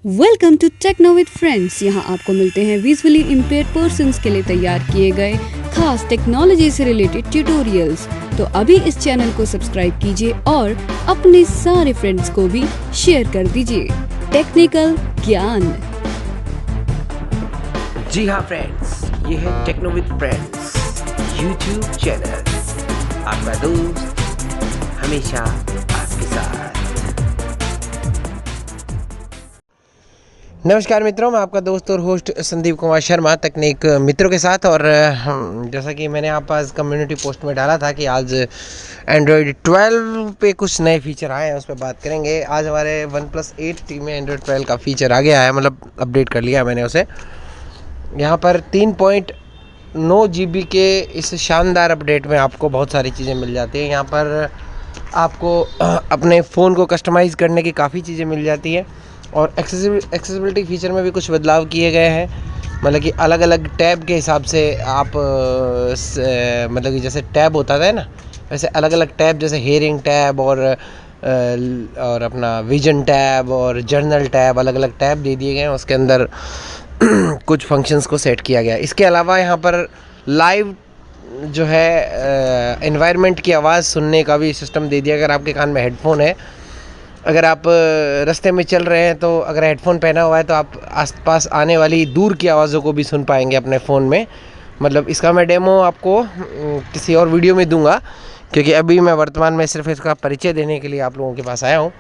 Welcome to Techno with friends. यहाँ आपको मिलते हैं विजुअली इम्पेयर्ड पर्सन्स के लिए तैयार किए गए खास टेक्नोलॉजी से रिलेटेड ट्यूटोरियल्स। तो अभी इस चैनल को सब्सक्राइब कीजिए और अपने सारे फ्रेंड्स को भी शेयर कर दीजिए टेक्निकल ज्ञान। जी हाँ फ्रेंड्स, ये है Techno with friends YouTube channel, आपका दोस्त हमेशा आपके साथ। नमस्कार मित्रों, मैं आपका दोस्त और होस्ट संदीप कुमार शर्मा तकनीक मित्रों के साथ। और जैसा कि मैंने आप आज कम्युनिटी पोस्ट में डाला था कि आज एंड्रॉयड 12 पे कुछ नए फीचर आए हैं, उस पर बात करेंगे। आज हमारे OnePlus 8T में एंड्रॉयड 12 का फीचर आ गया है, मतलब अपडेट कर लिया मैंने उसे। यहाँ पर 3.9 GB के इस शानदार अपडेट में आपको बहुत सारी चीज़ें मिल जाती हैं। यहाँ पर आपको अपने फ़ोन को कस्टमाइज़ करने की काफ़ी चीज़ें मिल जाती है और एक्सेसिबिलिटी फ़ीचर में भी कुछ बदलाव किए गए हैं। मतलब कि अलग अलग टैब के हिसाब से आप मतलब कि जैसे टैब होता था ना, वैसे अलग अलग टैब, जैसे हेयरिंग टैब और अपना विजन टैब और जर्नल टैब, अलग अलग टैब दे दिए गए हैं। उसके अंदर कुछ फंक्शंस को सेट किया गया। इसके अलावा यहाँ पर लाइव जो है एनवायरनमेंट की आवाज़ सुनने का भी सिस्टम दे दिया। अगर आपके कान में हेडफोन है, अगर आप रास्ते में चल रहे हैं तो अगर हेडफोन पहना हुआ है तो आप आसपास आने वाली दूर की आवाज़ों को भी सुन पाएंगे अपने फ़ोन में। मतलब इसका मैं डेमो आपको किसी और वीडियो में दूंगा, क्योंकि अभी मैं वर्तमान में सिर्फ इसका परिचय देने के लिए आप लोगों के पास आया हूँ।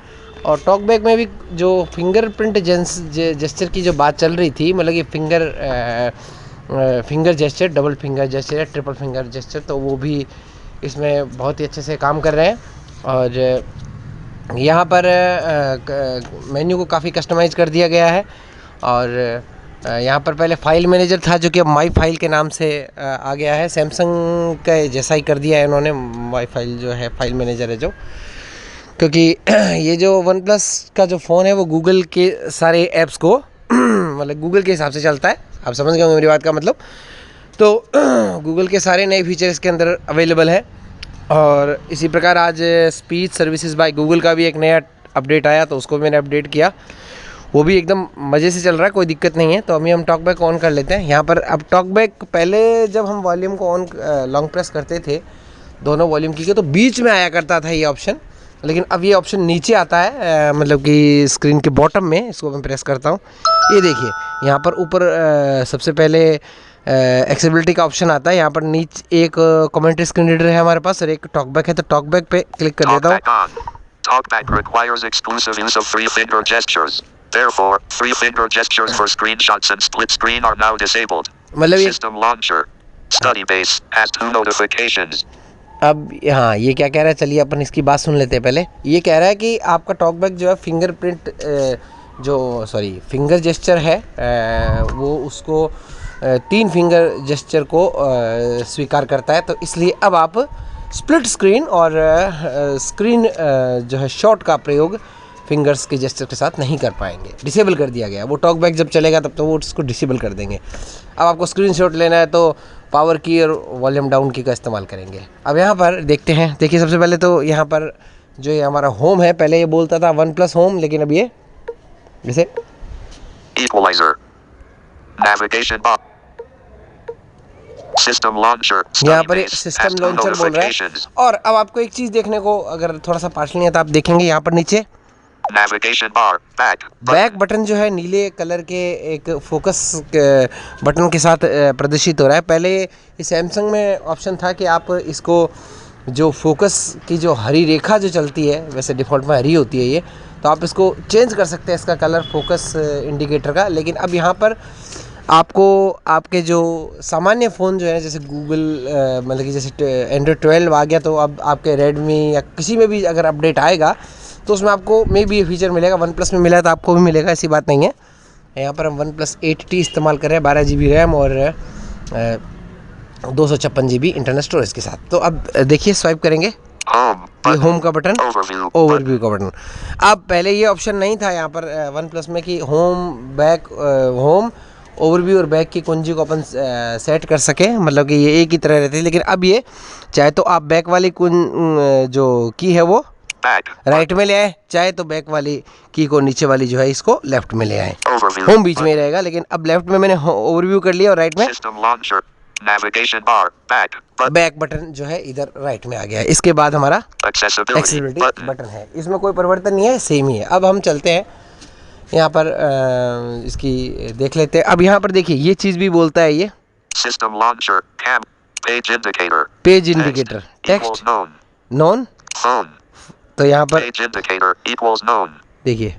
और टॉकबैक में भी जो फिंगरप्रिंट जेस्चर की जो बात चल रही थी, मतलब कि finger gesture, double finger gesture या ट्रिपल फिंगर जेस्चर, तो वो भी इसमें बहुत ही अच्छे से काम कर रहे हैं। और यहाँ पर मेन्यू को काफ़ी कस्टमाइज़ कर दिया गया है। और यहाँ पर पहले फ़ाइल मैनेजर था, जो कि अब माई फाइल के नाम से आ गया है। सैमसंग का जैसा ही कर दिया है इन्होंने, माई फाइल जो है फाइल मैनेजर है जो, क्योंकि ये जो OnePlus का जो फ़ोन है वो गूगल के सारे ऐप्स को मतलब गूगल के हिसाब से चलता है। आप समझ गए होंगे मेरी बात का मतलब। तो गूगल के सारे नए फीचर इसके अंदर अवेलेबल है। और इसी प्रकार आज स्पीच सर्विसेज बाय गूगल का भी एक नया अपडेट आया, तो उसको भी मैंने अपडेट किया। वो भी एकदम मज़े से चल रहा है, कोई दिक्कत नहीं है। तो अभी हम टॉकबैक ऑन कर लेते हैं। यहाँ पर अब टॉकबैक, पहले जब हम वॉल्यूम को ऑन लॉन्ग प्रेस करते थे दोनों वॉल्यूम की, तो बीच में आया करता था ये ऑप्शन, लेकिन अब ये ऑप्शन नीचे आता है, मतलब कि स्क्रीन के बॉटम में। इसको मैं प्रेस करता हूँ, ये देखिए यहाँ पर ऊपर सबसे पहले एक्सेसिबिलिटी का ऑप्शन आता है। यहाँ पर नीचे एक कमेंट्री स्क्रीन रीडर है हमारे पास और एक टॉकबैक है, तो टॉकबैक पे क्लिक कर देता हूँ। Talkback requires exclusive use of three-finger gestures. Therefore, three-finger gestures for screenshots and split screen are now disabled. मतलब System launcher, study base has 2 notifications. अब यहाँ ये क्या कह रहा है, चलिए अपन इसकी बात सुन लेते हैं। पहले ये कह रहा है कि आपका टॉकबैक जो है फिंगर जेस्चर है, वो उसको 3 फिंगर जेस्चर को स्वीकार करता है। तो इसलिए अब आप स्प्लिट स्क्रीन और स्क्रीन जो है शॉट का प्रयोग फिंगर्स के जेस्चर के साथ नहीं कर पाएंगे, डिसेबल कर दिया गया। वो टॉकबैक जब चलेगा तब तो वो उसको डिसेबल कर देंगे। अब आपको स्क्रीन शॉट लेना है तो पावर की और वॉल्यूम डाउन की का इस्तेमाल करेंगे। अब यहाँ पर देखते हैं, देखिए सबसे पहले तो यहाँ पर जो ये हमारा होम है, पहले ये बोलता था OnePlus होम, लेकिन अब ये जैसे Equalizer, navigation bar, system launcher, यहाँ study पर base सिस्टम has 2 लॉन्चर बोल रहा है। notifications. और अब आपको एक चीज़ देखने को अगर थोड़ा सा पार्शल नहीं है तो आप देखेंगे यहाँ पर नीचे Navigation bar, back, back button जो है नीले कलर के एक फोकस बटन के साथ प्रदर्शित हो रहा है। पहले इस सैमसंग में ऑप्शन था कि आप इसको जो फोकस की जो हरी रेखा जो चलती है, वैसे डिफ़ॉल्ट में हरी होती है ये, तो आप इसको चेंज कर सकते हैं इसका कलर फोकस इंडिकेटर का। लेकिन अब यहाँ पर आपको आपके जो सामान्य फ़ोन जो है, जैसे गूगल मतलब कि जैसे एंड्रॉयड 12 आ गया, तो अब आपके रेडमी या किसी में भी अगर अपडेट आएगा तो उसमें आपको मे भी ये फीचर मिलेगा। OnePlus में मिला है तो आपको भी मिलेगा, ऐसी बात नहीं है। यहाँ पर हम OnePlus 8T इस्तेमाल कर रहे हैं, 12 GB रैम और 256 GB इंटरनल स्टोरेज के साथ। तो अब देखिए स्वाइप करेंगे, home, ये होम का बटन, overview का बटन। अब पहले ये ऑप्शन नहीं था यहाँ पर OnePlus में कि होम, बैक, होम, ओवरव्यू और बैक की कुंजी को अपन सेट कर सकें, मतलब कि ये एक ही तरह रहती है। लेकिन अब ये चाहे तो आप बैक वाली जो की है वो back. राइट में ले आए, चाहे तो बैक वाली की को नीचे वाली जो है इसको लेफ्ट में ले आए। Overview. होम बीच में ही रहेगा, लेकिन अब लेफ्ट में मैंने ओवरव्यू कर लिया और राइट में System launcher. Navigation bar. Back. Button. Back button जो है इधर राइट में आ गया है। इसके बाद हमारा Accessibility. Accessibility Button. बटन है, इसमें कोई परिवर्तन नहीं है, सेम ही है। अब हम चलते हैं यहाँ पर इसकी देख लेते हैं। अब यहाँ पर देखिए ये चीज़ भी बोलता है, ये System launcher. Cam. Page indicator. Page Text indicator, equals text known. Non, Phone. तो यहाँ पर Page indicator equals known. देखिए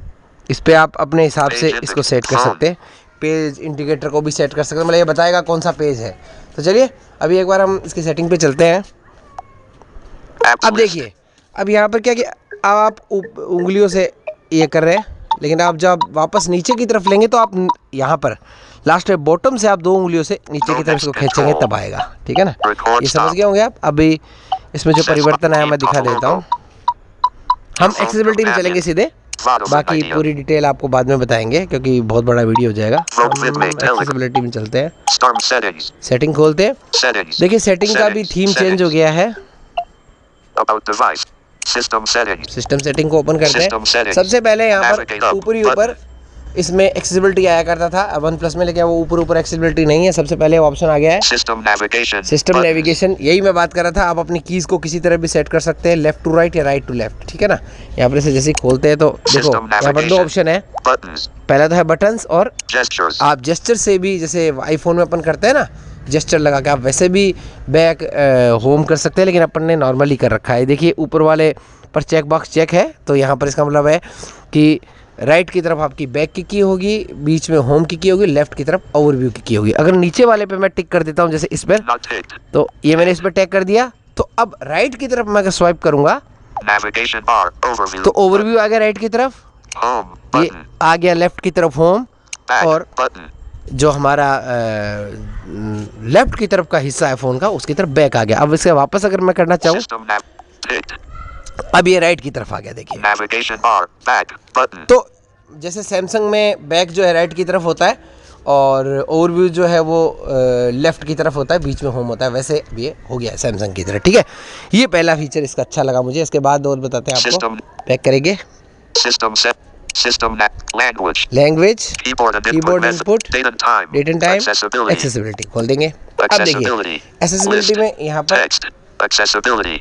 इस पे आप अपने हिसाब से पेज इसको सेट कर हाँ। सकते हैं। पेज इंडिकेटर को भी सेट कर सकते हैं, मतलब ये बताएगा कौन सा पेज है। तो चलिए अभी एक बार हम इसकी सेटिंग पे चलते हैं। Apps अब list. देखिए अब यहाँ पर क्या कि अब आप उंगलियों से ये कर रहे हैं, लेकिन आप जब वापस नीचे की तरफ लेंगे तो आप यहाँ पर लास्ट में बॉटम से आप 2 उंगलियों से नीचे की तरफ इसको खींचेंगे तब आएगा, ठीक है ना। ये समझ गए होंगे आप। अभी इसमें जो परिवर्तन आया मैं दिखा देता हूँ। हम एक्सेसिबिलिटी में चलेंगे सीधे, बाकी पूरी डिटेल आपको बाद में बताएंगे क्योंकि बहुत बड़ा वीडियो हो जाएगा। हम एक्सेसिबिलिटी में चलते हैं, Storm settings. सेटिंग खोलते हैं। Settings. देखिए सेटिंग का भी थीम चेंज हो गया है। About device. System settings. System setting को ओपन करते System हैं। settings. सबसे पहले यहाँ Navigate पर up. ऊपरी ऊपर इसमें एक्सेसिबिलिटी आया करता था वन प्लस में, लेकिन वो ऊपर एक्सेसिबिलिटी नहीं है। सबसे पहले ऑप्शन आ गया है System navigation. System Buttons. Navigation, यही मैं बात कर रहा था। आप अपनी कीज़ को किसी तरह भी सेट कर सकते हैं, लेफ्ट टू राइट या राइट टू लेफ्ट, ठीक है ना। यहाँ पर इसे जैसे ही खोलते हैं तो देखो System यहाँ पर 2 navigation. ऑप्शन है। Buttons. पहला तो है बटन्स, और Gestures. आप जेस्चर से भी, जैसे आईफोन में अपन करते हैं ना जेस्चर लगा के, आप वैसे भी बैक होम कर सकते हैं, लेकिन अपन ने नॉर्मली कर रखा है। देखिए ऊपर वाले पर चेक बॉक्स चेक है, तो यहाँ पर इसका मतलब है कि राइट की तरफ आपकी बैक की होगी, बीच में होम की होगी, लेफ्ट की तरफ ओवरव्यू की होगी। अगर नीचे वाले पे मैं टिक कर देता हूँ जैसे इस पर, Not ticked. तो ये मैंने इस पर टैग कर दिया, तो अब राइट की तरफ मैं अगर स्वाइप करूँगा Navigation bar. Overview. तो ओवरव्यू आ गया राइट की तरफ, Home. ये Button. आ गया लेफ्ट की तरफ होम, Back. और Button. जो हमारा लेफ्ट की तरफ का हिस्सा है फ़ोन का उसकी तरफ बैक आ गया। अब इसे वापस अगर मैं करना चाहूँ, System nav. Ticked. अब ये राइट की तरफ आ गया। देखिए Navigation bar. Back. Button. तो जैसे सैमसंग में बैक जो है राइट की तरफ होता है और ओवरव्यू जो है वो लेफ्ट की तरफ होता है, बीच में होम होता है, वैसे अब ये हो गया है सैमसंग की तरह, ठीक है। ये पहला फीचर इसका अच्छा लगा मुझे। इसके बाद और बताते हैं आपको। System. बैक करेंगे, System set. System language. Language, Keyboard and keyboard input method. Input, Date and time. Date and time, Accessibility. Accessibility खोल देंगे। अब Accessibility. देखिए एक्सेसिबिलिटी List. में यहाँ पर Text. Accessibility.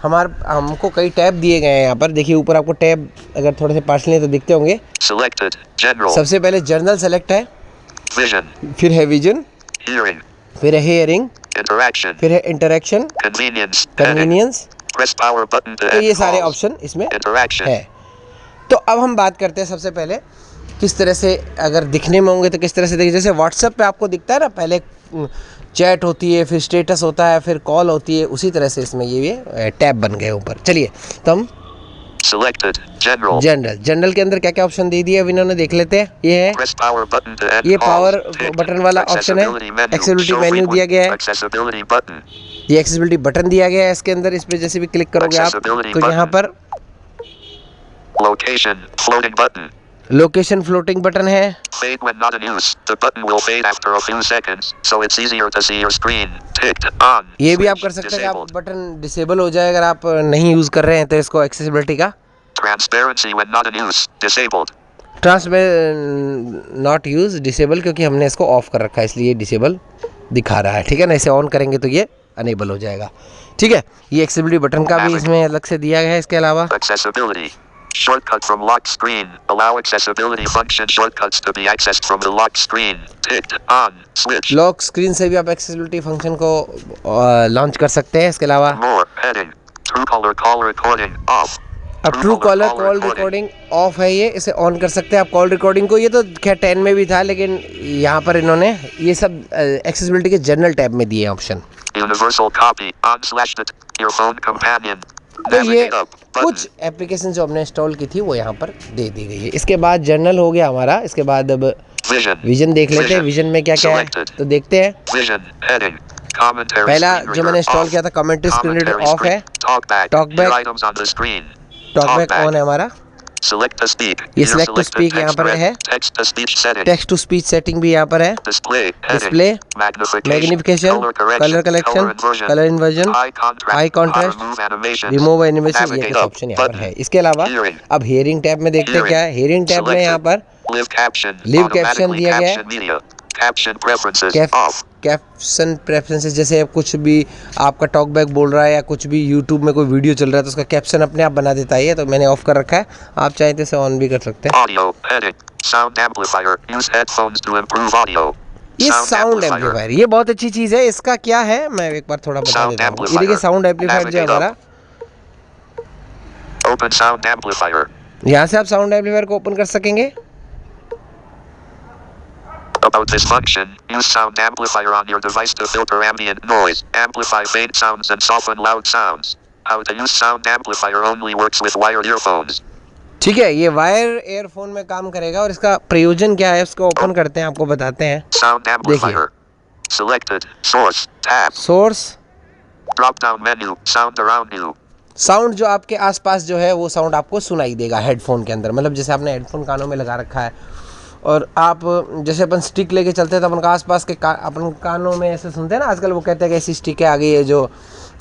हमको कई टैब दिए गए हैं। यहाँ पर देखिए ऊपर आपको टैब अगर थोड़े से पार्शल हैं तो दिखते होंगे। Selected. General. सबसे पहले जर्नल सेलेक्ट है, Vision. फिर है विजन, Hearing. फिर है हेयरिंग, Interaction. फिर है interaction, Convenience. Heading. Convenience. Press power button to तो ये end सारे calls. ऑप्शन इसमें Interaction. है। तो अब हम बात करते हैं सबसे पहले किस तरह से अगर दिखने में होंगे तो किस तरह से देखिए। जैसे व्हाट्सएप पे आपको दिखता है ना, पहले चैट होती है, फिर स्टेटस होता है, फिर कॉल होती है, उसी तरह से इसमें ये टैब बन गए ऊपर। चलिए तो हम Selected. General. जनरल के अंदर क्या क्या ऑप्शन दे दिए अब इन्होंने, देख लेते हैं। ये है Press power button to end ये calls. Power Ticked. बटन वाला ऑप्शन है, Accessibility menu. Accessibility Show menu दिया frequent- गया है, Accessibility button. ये एक्सेसिबिलिटी बटन दिया गया है इसके अंदर। इस पे जैसे भी क्लिक करोगे आप Accessibility तो यहाँ पर Location. Floating button. Location floating button है। Fade when not in use. The button will fade after a few seconds, so it's easier to see your screen. Ticked. On. ये भी आप Switch. कर सकते हैं कि आप Disabled. बटन डिसेबल हो जाए अगर आप नहीं यूज़ कर रहे हैं तो इसको एक्सेसिबिलिटी का। Transparency when not in use. Disabled. Not use disable, क्योंकि हमने इसको ऑफ कर रखा है इसलिए डिसेबल दिखा रहा है, ठीक है ना। इसे ऑन करेंगे तो ये अनेबल हो जाएगा, ठीक है। ये एक्सेसिबिलिटी बटन का भी इसमें अलग से दिया गया है। इसके अलावा Accessibility. Shortcut from lock screen. Allow accessibility function shortcuts to be accessed from the lock screen. Ticked. On. Switch. Lock screen से भी आप एक्सेसिबिलिटी फंक्शन को लॉन्च कर सकते हैं। इसके अलावा More. Heading. Truecaller call recording. Off. अब true collar call recording of है, ये इसे ऑन कर सकते हैं आप कॉल रिकॉर्डिंग को। ये तो खैर 10 में भी था, लेकिन यहाँ पर इन्होंने ये सब एक्सेसिबिलिटी के जनरल टैब में दिए option. Universal copy. On/the your phone companion. तो ये Navigate up. Button. कुछ एप्लीकेशन जो हमने इंस्टॉल की थी वो यहाँ पर दे दी गई है। इसके बाद जर्नल हो गया हमारा। इसके बाद अब Vision. विजन देख लेते हैं, विजन में क्या क्या है Selected. तो देखते हैं। Vision. Heading. Commentary. पहला screen जो reader मैंने इंस्टॉल off. किया था commentary screen reader Commentary of है, screen. Talkback. Talkback. Hear items on the screen. Talkback on है हमारा। Select to speak. ये Here select to select the speak यहाँ पर है। text to speech setting. Text to speech setting भी यहाँ पर है। Display. Heading. Display, Magnification. Magnification, colour collection, colour inversion, high contrast, remove animation, ये कुछ ऑप्शन यहाँ पर है। इसके अलावा अब हियरिंग टैब में देखते हैं क्या है। हियरिंग टैब में यहाँ पर Live caption. Live caption दिया गया है। Caption media. Caption preferences. Off. Caption preferences, जैसे कुछ भी आपका टॉक बैक बोल रहा है या कुछ भी यूट्यूब में कोई वीडियो चल रहा है तो उसका कैप्शन अपने आप बना देता है, तो मैंने ऑफ कर रखा है। आप चाहें तो इसे ऑन भी कर सकते हैं। Audio. Heading. Sound amplifier. Use headphones to improve audio. ये साउंड एम्पलीफायर, ये बहुत अच्छी चीज़ है। इसका क्या है मैं एक बार थोड़ा बता देता हूँ। ये देखिए साउंड एम्पलीफायर जो है हमारा, Open sound amplifier. यहाँ से आप साउंड एम्पलीफायर को ओपन कर सकेंगे। About this function, use sound amplifier on your device to filter ambient noise, amplify faint sounds and soften loud sounds. How to use sound amplifier only works with wired earphones. ठीक है, ये wire earphone में काम करेगा और इसका प्रयोजन क्या है उसको ओपन करते हैं, आपको बताते हैं। Sound amplifier. Selected. Source. Tab. Source, Drop down menu. Sound around you. Sound जो आपके आसपास जो है वो साउंड आपको सुनाई देगा हेडफोन के अंदर। मतलब जैसे आपने हेडफोन कानों में लगा रखा है और आप जैसे अपन स्टिक लेके चलते हैं तो अपन का आसपास के अपन कानों में ऐसे सुनते हैं ना, आजकल वो कहते हैं कि ऐसी स्टिक आ गई है जो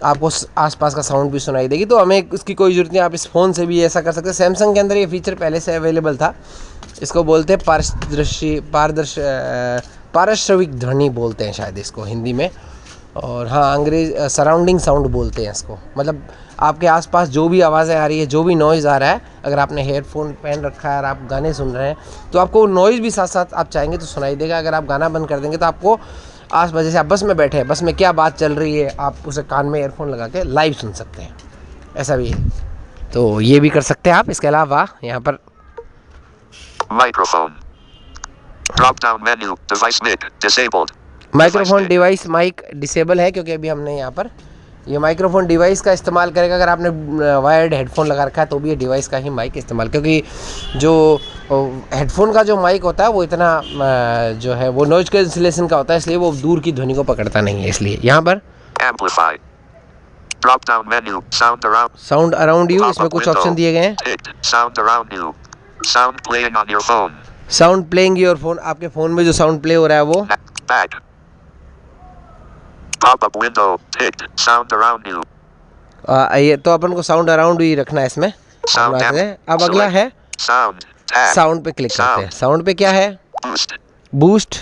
आपको आसपास का साउंड भी सुनाई देगी। तो हमें इसकी कोई ज़रूरत नहीं, आप इस फ़ोन से भी ऐसा कर सकते हैं। सैमसंग के अंदर ये फीचर पहले से अवेलेबल था। इसको बोलते हैं पारश्रविक ध्वनि बोलते हैं शायद इसको हिंदी में, और हाँ अंग्रेज सराउंडिंग साउंड बोलते हैं इसको। मतलब आपके आसपास जो भी आवाज़ें आ रही है, जो भी नॉइज़ आ रहा है, अगर आपने हेडफोन पहन रखा है और आप गाने सुन रहे हैं तो आपको वो नॉइज़ भी साथ साथ आप चाहेंगे तो सुनाई देगा। अगर आप गाना बंद कर देंगे तो आपको आसपास, जैसे आप बस में बैठे हैं, बस में क्या बात चल रही है आप उसे कान में ईयरफोन लगा के लाइव सुन सकते हैं, ऐसा भी है। तो ये भी कर सकते हैं आप। इसके अलावा यहाँ पर Microphone. Drop down menu. Device mic. Disabled. Microphone device mic disable है क्योंकि अभी हमने यहाँ पर ये माइक्रोफोन डिवाइस का इस्तेमाल करेगा। अगर आपने वायर्ड हेडफोन लगा रखा है तो भी ये डिवाइस का ही माइक इस्तेमाल, क्योंकि जो हेडफोन का जो माइक होता है वो इतना जो है वो नॉइज कैंसिलेशन का होता है, इसलिए वो दूर की ध्वनि को पकड़ता नहीं है। इसलिए यहाँ पर Amplify. Drop down menu. Sound around. Sound around you, इसमें कुछ ऑप्शन दिए गए हैं। Ticked. Sound around you. Sound playing on your phone. Sound playing your phone, आपके फ़ोन में जो साउंड प्ले हो रहा है वो। Back. Pop-up window. Ticked. Sound around you. ये तो अपन को साउंड अराउंड ही रखना है इसमें। Sound अब अगला है Sound. Tab. साउंड पे क्लिक करते हैं। साउंड पे क्या है? Boost. Boost,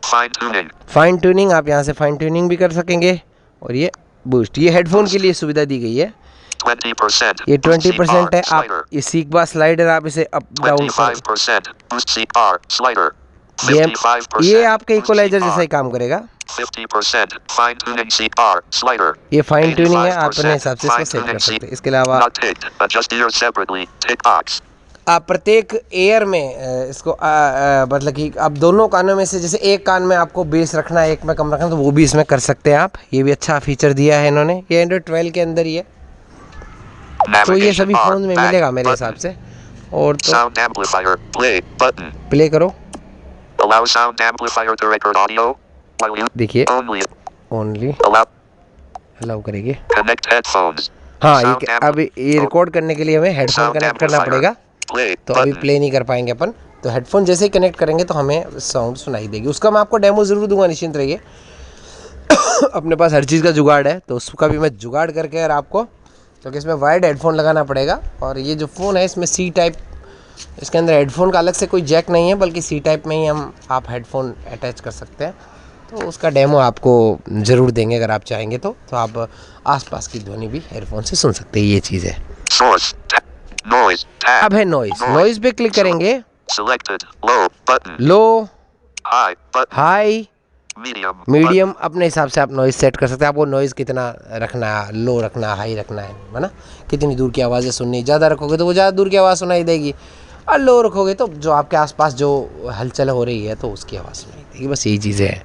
Fine tuning. Fine tuning, आप यहाँ से फाइन ट्यूनिंग भी कर सकेंगे। और ये बूस्ट, ये हेडफोन के लिए सुविधा दी गई है। 20%. ये 20% है। Slider. आप ये सीक बार स्लाइडर, आप इसे up down 25%. Boost CR. Slider. ये 55%. आपके इक्वलाइजर जैसा ही काम करेगा। 50%. Fine tuning CR. Slider. ये फाइन ट्यूनिंग है, आप अपने 85%. हिसाब से इसको Fine सेट कर tuning सकते हैं। इसके अलावा Not ticked. Adjust ears separately. Tick box. आप प्रत्येक एयर में इसको मतलब कि आप दोनों कानों में से, जैसे एक कान में आपको बेस रखना है, एक में कम रखना है, तो वो भी इसमें कर सकते हैं आप। ये भी अच्छा फीचर दिया है इन्होंने। ये एंड्रॉइड 12 के अंदर ही है, तो ये सभी Navigation bar. फ़ोन में Back मिलेगा मेरे button. हिसाब से। और तो Sound amplifier. Play button. Play करो, Allow sound amplifier to record audio while you देखिए only ओनली allow अलाउ करेंगे। connect headphones. हाँ, Sound ये अब ये रिकॉर्ड करने के लिए हमें हेडफोन Sound कनेक्ट करना amplifier. पड़ेगा, Play तो अभी button. प्ले नहीं कर पाएंगे अपन। तो हेडफोन जैसे ही कनेक्ट करेंगे तो हमें साउंड सुनाई देगी। उसका मैं आपको डेमो ज़रूर दूंगा, निश्चिंत रहिए। अपने पास हर चीज़ का जुगाड़ है, तो उसका भी मैं जुगाड़ करके और आपको, क्योंकि इसमें वायर्ड हेडफोन लगाना पड़ेगा। और ये जो फ़ोन है इसमें सी टाइप, इसके अंदर हेडफोन का अलग से कोई जैक नहीं है, बल्कि सी टाइप में ही आप हेडफोन अटैच कर सकते हैं। तो उसका डेमो आपको ज़रूर देंगे अगर आप चाहेंगे तो आप आसपास की ध्वनि भी हेडफोन से सुन सकते हैं। ये चीज़ है। Source. Noise. Tab. अब है नॉइज़, नॉइज़ पे क्लिक करेंगे। Selected. Low button. लो, High button. High, Medium. Medium, अपने हिसाब से आप नॉइज़ सेट कर सकते हैं। आपको नॉइज़ कितना रखना है, लो रखना, हाई रखना है ना। कितनी दूर की आवाज़ें सुननी, ज़्यादा रखोगे तो वो ज़्यादा दूर की आवाज़ सुनाई देगी, और लो रखोगे तो जो आपके आसपास जो हलचल हो रही है तो उसकी आवाज़ सुनाई देगी। बस यही चीज़ें हैं।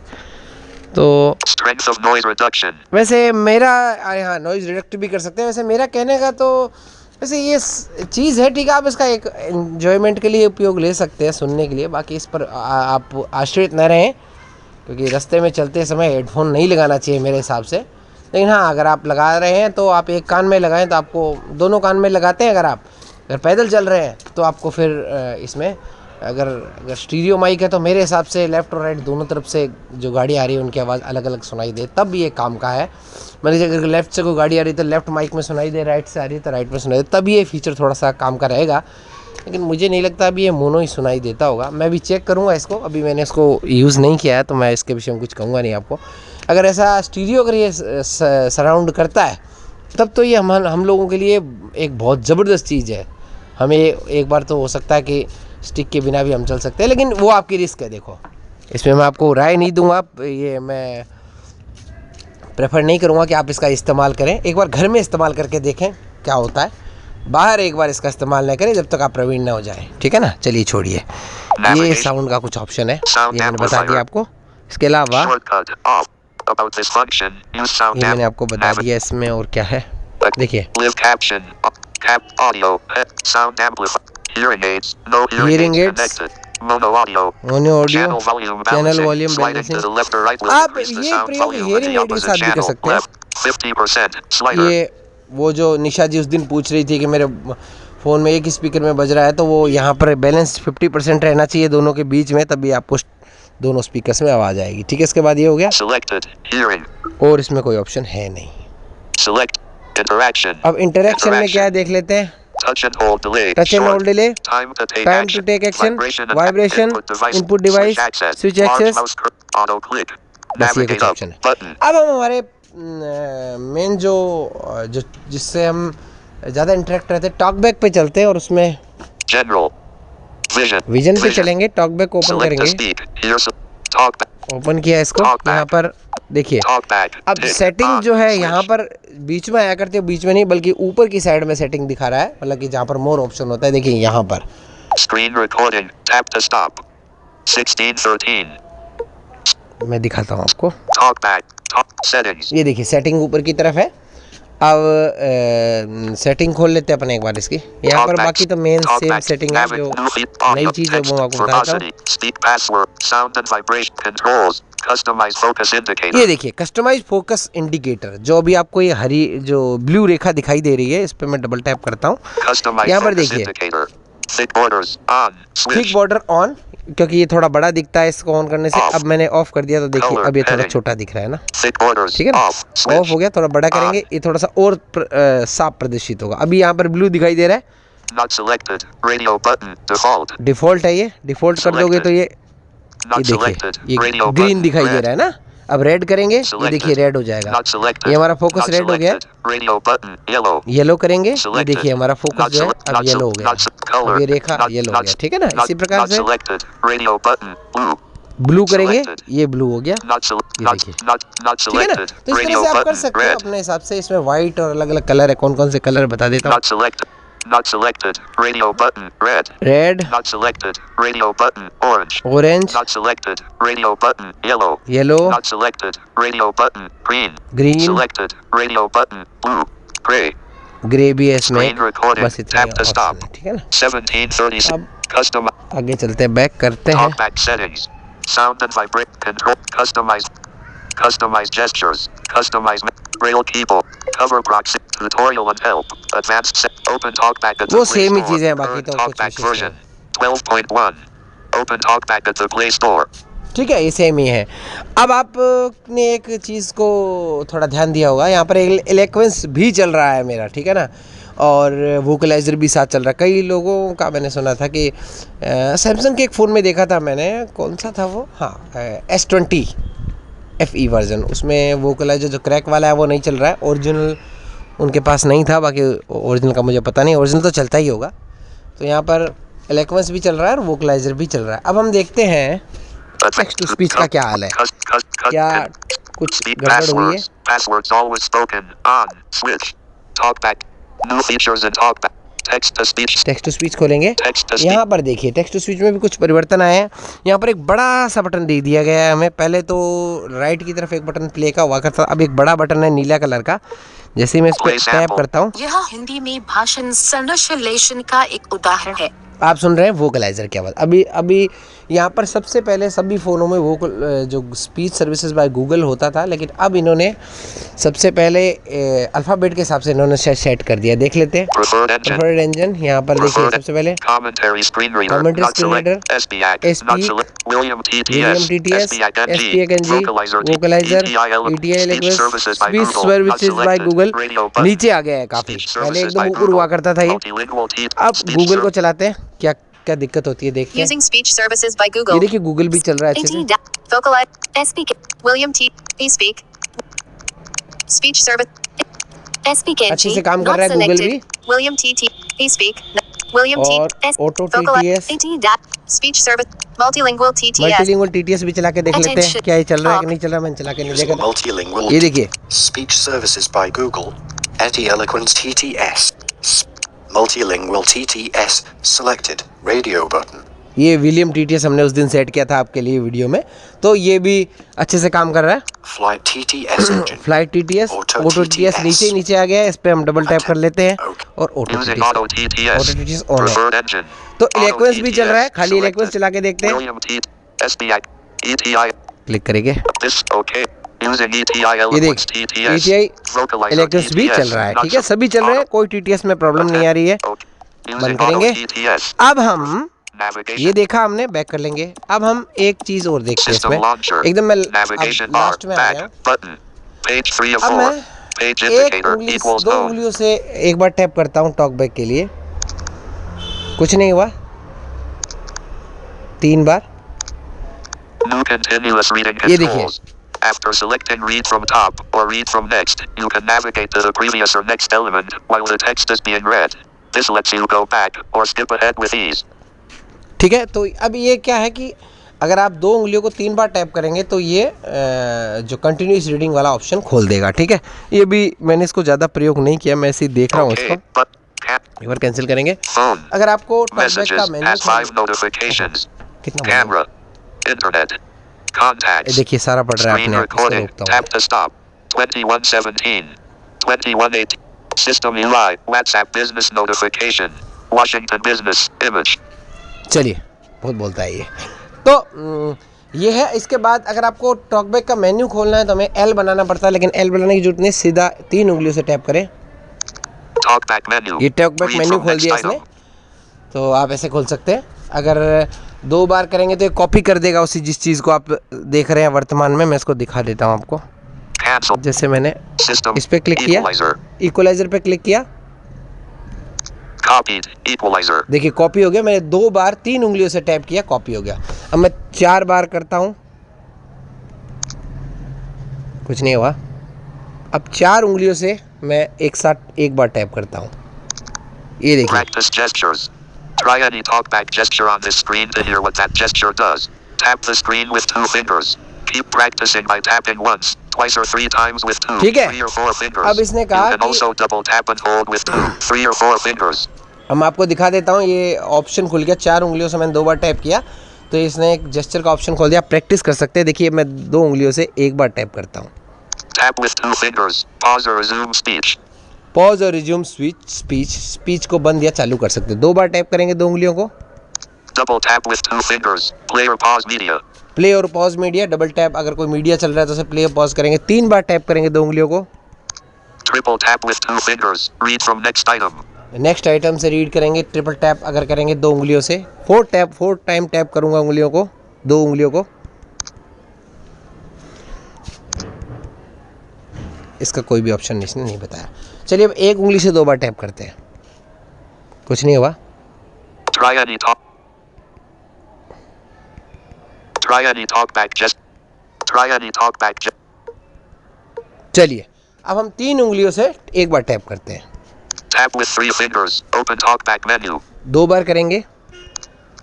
तो Strength of noise reduction. वैसे मेरा हाँ नॉइज़ रिडक्ट भी कर सकते हैं। वैसे मेरा कहने का तो वैसे ये चीज़ है, ठीक है, आप इसका एक एन्जॉयमेंट के लिए उपयोग ले सकते हैं, सुनने के लिए। बाकी इस पर आप आश्रित न रहें, क्योंकि रास्ते में चलते समय हेडफोन नहीं लगाना चाहिए मेरे हिसाब से। लेकिन हाँ, अगर आप लगा रहे हैं तो आप एक कान में लगाएं, तो आपको दोनों कान में लगाते हैं अगर आप, अगर पैदल चल रहे हैं तो आपको फिर इसमें अगर स्टीरियो माइक है तो मेरे हिसाब से लेफ़्ट और राइट दोनों तरफ से जो गाड़ी आ रही है उनकी आवाज़ अलग अलग सुनाई दे, तब ये काम का है। मान लीजिए अगर लेफ़्ट से कोई गाड़ी आ रही है तो लेफ़्ट माइक में सुनाई दे, राइट से आ रही है तो राइट में सुनाई दे, तब ये फीचर थोड़ा सा काम का रहेगा। लेकिन मुझे नहीं लगता अभी ये मोनो ही सुनाई देता होगा। मैं भी चेक करूँगा इसको, अभी मैंने इसको यूज़ नहीं किया है तो मैं इसके विषय में कुछ कहूँगा नहीं आपको। अगर ऐसा स्टीरियो अगर ये सराउंड करता है तब तो ये हम लोगों के लिए एक बहुत ज़बरदस्त चीज़ है। हमें एक बार तो हो सकता है कि स्टिक के बिना भी हम चल सकते हैं, लेकिन वो आपकी रिस्क है। देखो इसमें मैं आपको राय नहीं दूंगा, ये मैं प्रेफर नहीं करूंगा कि आप इसका इस्तेमाल करें। एक बार घर में इस्तेमाल करके देखें क्या होता है, बाहर एक बार इसका इस्तेमाल न करें जब तक आप प्रवीण ना हो जाए, ठीक है ना। चलिए छोड़िए, ये साउंड का कुछ ऑप्शन है, ये मैंने बता दिया आपको। इसके अलावा ये मैंने आपको बता दिया इसमें और क्या है, देखिए hearing aids, mono audio, channel volume balancing। आप ये प्रयोग hearing aid के साथ भी कर सकते हैं। ये वो जो निशा जी उस दिन पूछ रही थी कि मेरे फ़ोन में एक स्पीकर में बज रहा है, तो वो यहाँ पर बैलेंस 50% रहना चाहिए दोनों के बीच में, तभी आपको दोनों स्पीकर्स में आवाज़ आएगी, ठीक है। इसके बाद ये हो गया, और इसमें कोई ऑप्शन है नहीं। अब इंटरेक्शन में क्या है देख लेते हैं। Touch and hold delay, time to take action, vibration, input device, switch access, बस ये कुछ ऑप्शन है। अब हम हमारे मेन जो जिससे हम ज़्यादा इंटरेक्ट रहते हैं, टॉकबैक पे चलते हैं और उसमें विजन पे चलेंगे। टॉकबैक ओपन करेंगे, ओपन किया इसको, यहाँ पर देखिए अब सेटिंग जो है यहाँ पर बीच में आया करती है, बीच में नहीं बल्कि ऊपर की साइड में सेटिंग दिखा रहा है, मतलब कि जहाँ पर मोर ऑप्शन होता है। देखिए यहाँ पर screen recording, tap to stop, 16:13 मैं दिखाता हूँ आपको। ये देखिए सेटिंग ऊपर की तरफ है। अब सेटिंग खोल लेते हैं अपन एक बार इसकी, यहाँ पर बाकी तो मेन सेम सेटिंग है। जो नई चीज़ है वो आपको बताता हूँ। ये देखिए कस्टमाइज फोकस इंडिकेटर, जो अभी आपको ये हरी जो ब्लू रेखा दिखाई दे रही है, इस पर मैं डबल टैप करता हूँ। यहाँ पर देखिए थिक बॉर्डर ऑन, क्योंकि ये थोड़ा बड़ा दिखता है इसको ऑन करने से। अब मैंने ऑफ कर दिया तो देखिए अब ये थोड़ा छोटा दिख रहा है ना, ठीक है ना। ऑफ हो गया, थोड़ा बड़ा करेंगे, ये थोड़ा सा और साफ प्रदर्शित होगा। अभी यहाँ पर ब्लू दिखाई दे रहा है, डिफॉल्ट है ये। डिफॉल्ट कर दोगे तो ये देखिए ये ग्रीन दिखाई दे रहा है ना। अब रेड करेंगे, ये देखिए रेड हो जाएगा। ये हमारा फोकस रेड हो गया। येलो करेंगे, ये देखिए हमारा फोकस जो है अब येलो हो गया। अब ये रेखा येलो हो गया, ठीक है ना। इसी प्रकार से ब्लू करेंगे, ये ब्लू हो गया, ये देखिए, ठीक है ना। तो इस तरह से आप कर सकते हो अपने हिसाब से। इसमें व्हाइट और अलग अलग कलर है, कौन कौन से कलर बता देता हूँ। Not selected. Radio button. Red. Red. Not selected. Radio button. Orange. Orange. Not selected. Radio button. Yellow. Yellow. Not selected. Radio button. Green. Green. Selected. Radio button. Blue. Gray. Grey भी है इसमें। Screen recording. बस इतना Tap to stop. ठीक है ना। 17:30. अब Custom. आगे चलते हैं, बैक करते हैं। Talkback settings. Sound and vibrate control. Customize gestures. Customize braille keyboard. Cover proxy. Tutorial and help. Advanced set. Open Talkback at the वो Play सेम ही Store. चीजें हैं, बाकी Current तो कुछ Talkback wishes version 12.1. Open Talkback at the Play Store. ठीक है, ये same ही है। अब आपने एक चीज़ को थोड़ा ध्यान दिया होगा, यहाँ पर एलोक्वेंस भी चल रहा है मेरा, ठीक है ना, और वोकलाइजर भी साथ चल रहा है। कई लोगों का मैंने सुना था कि सैमसंग के एक फ़ोन में देखा था मैंने, कौन सा था वो, हाँ S20 FE वर्जन, उसमें वोकलाइजर जो क्रैक वाला है वो नहीं चल रहा है। ओरिजिनल उनके पास नहीं था, बाकी ओरिजिनल का मुझे पता नहीं, ओरिजिनल तो चलता ही होगा। तो यहाँ पर एलोक्वेंस भी चल रहा है और वोकलाइजर भी चल रहा है। अब हम देखते हैं टेक्स्ट टू स्पीच का क्या हाल है, क्या कुछ गड़बड़ हुई है। Passwords always spoken on switch. Talkback. New features in Talkback. Text to speech. Text to speech खोलेंगे, यहाँ पर देखिए टेक्स्ट टू स्पीच में भी कुछ परिवर्तन आए हैं। यहाँ पर एक बड़ा सा बटन दे दिया गया है हमें। पहले तो राइट की तरफ एक बटन प्ले का हुआ करता, अब एक बड़ा बटन है नीला कलर का। जैसे मैं इस पर टैप करता हूँ, यह हिंदी में भाषण संश्लेषण का एक उदाहरण है। आप सुन रहे हैं वोकलाइज़र की आवाज़। अभी यहाँ पर सबसे पहले सभी फ़ोनों में जो स्पीच सर्विसेज बाय गूगल होता था, लेकिन अब इन्होंने सबसे पहले अल्फ़ाबेट के हिसाब से इन्होंने सेट कर दिया। देख लेते हैं प्रेफर्ड इंजन। यहाँ पर देखिए सबसे पहले commentary screen reader, SPAC, William TTS, SPAC, वोकलाइज़र, ETI, speech services by Google. नीचे आ गया है काफ़ी, पहले एकदम ऊपर हुआ करता था ये। अब गूगल को चलाते हैं, क्या क्या दिक्कत होती है देखते हैं। ये देखिए गूगल भी चल रहा है अच्छे से। अच्छे से काम कर रहा है गूगल भी। और ऑटो TTS, मल्टीलिंगुअल TTS भी चला के देख लेते हैं क्या ये चल रहा है कि नहीं चल रहा। मैंने चला के नहीं देखा। ये देखिए speech services by Google, eighty eloquence TTS, multilingual TTS selected, radio button. ये विलियम TTS हमने उस दिन सेट किया था आपके लिए वीडियो में, तो ये भी अच्छे से काम कर रहा है। Flight TTS engine, flight TTS, auto TTS नीचे आ गया है। इस पे हम डबल टैप कर लेते हैं और ऑटो TTS ऑन है। तो इलेक्वेंस भी चल रहा है, खाली इलेक्वेंस चला के देखते हैं। क्लिक करेंगे, ये देख ETI इलेक्वेंस भी चल रहा है। ठीक है, सभी चल रहे हैं, कोई TTS में प्रॉब्लम नहीं आ रही है। बंद करेंगे। अब हम ये देखा हमने, बैक कर लेंगे। अब हम एक चीज और देखते हैं इसमें। एकदम मैं लास्ट में आ गया। अब मैं दो उंगलियों से एक बार टैप करता हूँ टॉक बैक के लिए, कुछ नहीं हुआ। 3 बार ये देखिए। After selecting read from top or read from next, you can navigate to the previous or next element while the text is being read. This lets you go back or skip ahead with ease. ठीक है, तो अब ये क्या है कि अगर आप 2 उंगलियों को 3 बार टैप करेंगे तो ये जो कंटिन्यूस रीडिंग वाला ऑप्शन खोल देगा। ठीक है, ये भी मैंने इसको ज़्यादा प्रयोग नहीं किया, मैं ऐसे ही देख रहा हूँ इसको। एक बार कैंसिल करेंगे। अगर आपको टॉकबैक का मेन्यू Camera, internet, contacts, देखिए सारा पड़ रहा है screen अपने आप। recording, tap to stop, 2117, 2118, system UI, WhatsApp business notification, Washington business, image. चलिए, बहुत बोलता है ये। तो ये है। इसके बाद अगर आपको टॉकबैक का मेन्यू खोलना है तो हमें L बनाना पड़ता है, लेकिन L बनाने की जरूरत नहीं, सीधा 3 उंगलियों से टैप करें। Talkback menu. ये टॉकबैक मेन्यू खोल दिया इसने, तो आप ऐसे खोल सकते हैं। अगर 2 बार करेंगे तो ये कॉपी कर देगा उसी जिस चीज़ को आप देख रहे हैं वर्तमान में। मैं इसको दिखा देता हूँ आपको। Cancel. जैसे मैंने System. इस पे क्लिक किया, इक्वलाइजर पे क्लिक किया, Copied. Equalizer. देखिए कॉपी हो गया। मैंने 2 बार 3 उंगलियों से टैप किया, कॉपी हो गया। अब मैं 4 बार करता हूँ, कुछ नहीं हुआ। अब 4 उंगलियों से मैं एक साथ एक बार टैप करता हूँ, ये देखिए। Practice gestures. Try any talkback gesture on this screen to hear what that gesture does. Tap the screen with 2 fingers. Keep practicing by tapping once, twice or 3 times with 2, ठीक है। 3 or 4 fingers. अब इसने कहा You can also double tap and hold with 2, 3 or 4 fingers. हम आपको दिखा देता हूँ, ये ऑप्शन खुल गया। 4 उंगलियों से मैंने 2 बार टैप किया तो इसने एक जेस्चर का ऑप्शन खोल दिया। प्रैक्टिस कर सकते हैं। देखिए मैं 2 उंगलियों से एक बार टैप करता हूँ। Tap with 2 fingers. Pause or resume speech. Pause और रिज्यूम स्पीच को बंद या चालू कर सकते हैं। 2 बार टैप करेंगे 2 उंगलियों को। Double tap with 2 fingers. Play or pause media. Play और पॉज मीडिया, डबल टैप अगर कोई मीडिया चल रहा है तो उसे प्ले और पॉज करेंगे। 3 बार टैप करेंगे 2 उंगलियों को। Triple tap with 2 fingers. Read from next item. Next item से रीड करेंगे। ट्रिपल टैप अगर करेंगे 2 उंगलियों से। 4 टाइम टैप करूंगा उंगलियों को, 2 उंगलियों को। इसका कोई भी ऑप्शन इसने नहीं बताया। चलिए अब 1 उंगली से 2 बार टैप करते हैं, कुछ नहीं हुआ। Try any talkback gesture. चलिए अब हम 3 उंगलियों से एक बार टैप करते हैं। Tap with 3 fingers. Open talkback menu. 2 बार करेंगे।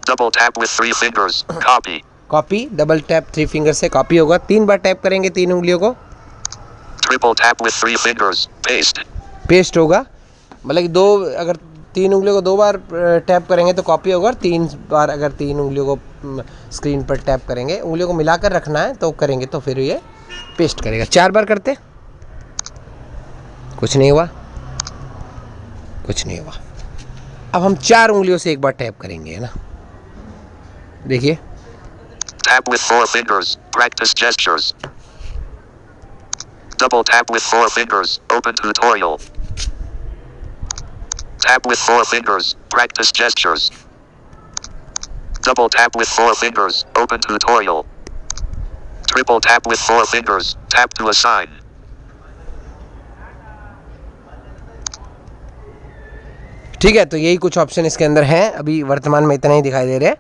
Double tap with 3 fingers. Copy. Copy, double tap 3 finger से कॉपी होगा। 3 बार टैप करेंगे 3 उंगलियों को। Triple tap with 3 fingers. Paste. Paste होगा, मतलब कि अगर 3 उंगलियों को 2 बार टैप करेंगे तो कॉपी होगा। और 3 बार अगर 3 उंगलियों को स्क्रीन पर टैप करेंगे, उंगलियों को मिलाकर रखना है तो करेंगे तो फिर ये पेस्ट करेगा। 4 बार करते, कुछ नहीं हुआ, कुछ नहीं हुआ। अब हम 4 उंगलियों से एक बार टैप करेंगे, है ना। देखिए, Tap with 4 fingers. Practice gestures. Double tap with 4 fingers. Open tutorial. Tap with 4 fingers. Practice gestures. Double tap with 4 fingers. Open tutorial. Triple tap with 4 fingers. Tap to assign. ठीक है, तो यही कुछ ऑप्शन इसके अंदर हैं। अभी वर्तमान में इतना ही दिखाई दे रहे हैं।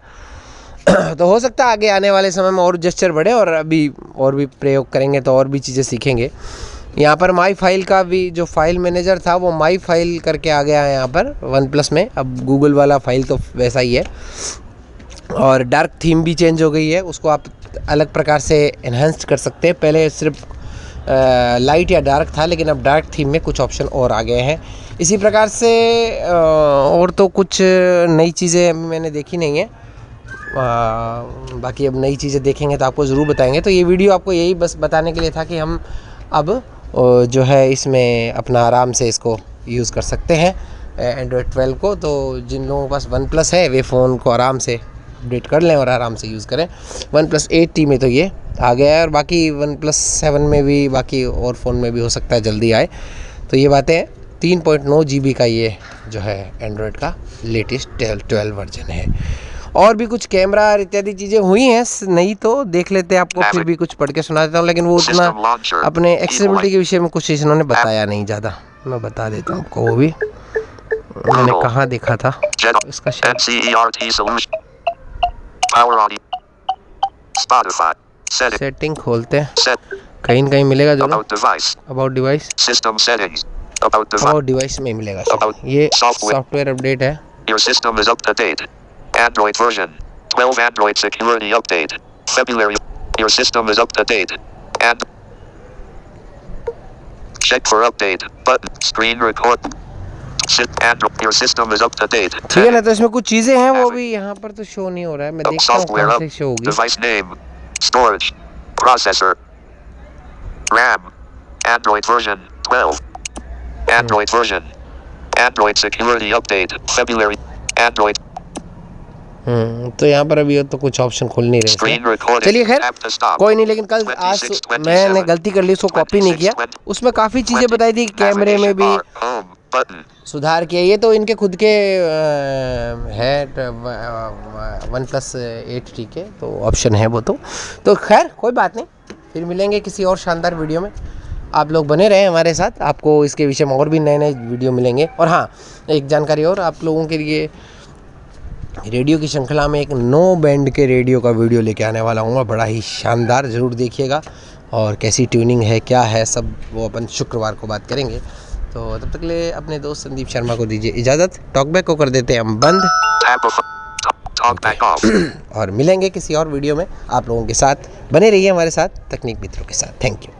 तो हो सकता है आगे आने वाले समय में और जेस्चर बढ़े और अभी और भी प्रयोग करेंगे तो और भी चीज़ें सीखेंगे। यहाँ पर माई फाइल का भी जो फाइल मैनेजर था वो माई फाइल करके आ गया है यहाँ पर OnePlus में। अब गूगल वाला फाइल तो वैसा ही है। और डार्क थीम भी चेंज हो गई है, उसको आप अलग प्रकार से एनहांस कर सकते हैं। पहले सिर्फ लाइट या डार्क था, लेकिन अब डार्क थीम में कुछ ऑप्शन और आ गए हैं। इसी प्रकार से और तो कुछ नई चीज़ें मैंने देखी नहीं है। बाकी अब नई चीज़ें देखेंगे तो आपको ज़रूर बताएंगे। तो ये वीडियो आपको यही बस बताने के लिए था कि हम अब जो है इसमें अपना आराम से इसको यूज़ कर सकते हैं एंड्रॉयड 12 को। तो जिन लोगों के पास OnePlus है वे फ़ोन को आराम से अपडेट कर लें और आराम से यूज़ करें। OnePlus 8T में तो ये आ गया है और बाकी OnePlus 7 में भी, बाकी और फ़ोन में भी हो सकता है जल्दी आए। तो ये बातें 3.9 GB का ये जो है एंड्रॉयड का लेटेस्ट 12 वर्जन है। और भी कुछ कैमरा और इत्यादि चीज़ें हुई हैं नहीं, तो देख लेते हैं। आपको फिर भी कुछ पढ़ के सुना देता हूँ, लेकिन वो उतना अपने एक्सेसिबिलिटी के विषय में कुछ चीज़ इन्होंने बताया नहीं ज़्यादा। मैं बता देता हूँ आपको, वो भी मैंने कहाँ देखा था इसका सेटिंग खोलते हैं, कहीं न कहीं मिलेगा जो अबाउट डिवाइस, अबाउट डिवाइस में मिलेगा। ये सॉफ्टवेयर अपडेट है। Your system is up to date. Android version 12 Android security update. February. Your system is up to date. And check for update button. Screen record. Android. Your system is up to date. ठीक है ना, तो इसमें कुछ चीजें हैं वो भी यहाँ पर तो शो नहीं हो रहा है। मैं देखता हूँ कहाँ से शो होगी। Device name, storage, processor, RAM, Android version 12. Android version. Android security update February. Android. तो यहाँ पर अभी तो कुछ ऑप्शन खुल नहीं रहे। चलिए खैर कोई नहीं, लेकिन कल आज मैंने गलती कर ली, उसको कॉपी नहीं किया। उसमें काफ़ी चीज़ें बताई थी, कैमरे में भी सुधार किया। ये तो इनके खुद के है OnePlus 8T के तो ऑप्शन है वो तो खैर कोई बात नहीं। फिर मिलेंगे किसी और शानदार वीडियो में। आप लोग बने रहें हमारे साथ, आपको इसके विषय में और भी नए नए वीडियो मिलेंगे। और हाँ, एक जानकारी और आप लोगों के लिए, रेडियो की श्रृंखला में एक नो बैंड के रेडियो का वीडियो लेके आने वाला हूँ, बड़ा ही शानदार, ज़रूर देखिएगा। और कैसी ट्यूनिंग है, क्या है, सब वो अपन शुक्रवार को बात करेंगे। तो तब तक के लिए अपने दोस्त संदीप शर्मा को दीजिए इजाज़त। टॉकबैक को कर देते हैं हम बंद और मिलेंगे किसी और वीडियो में। आप लोगों के साथ बने रहिए हमारे साथ, तकनीक मित्रों के साथ। Thank you.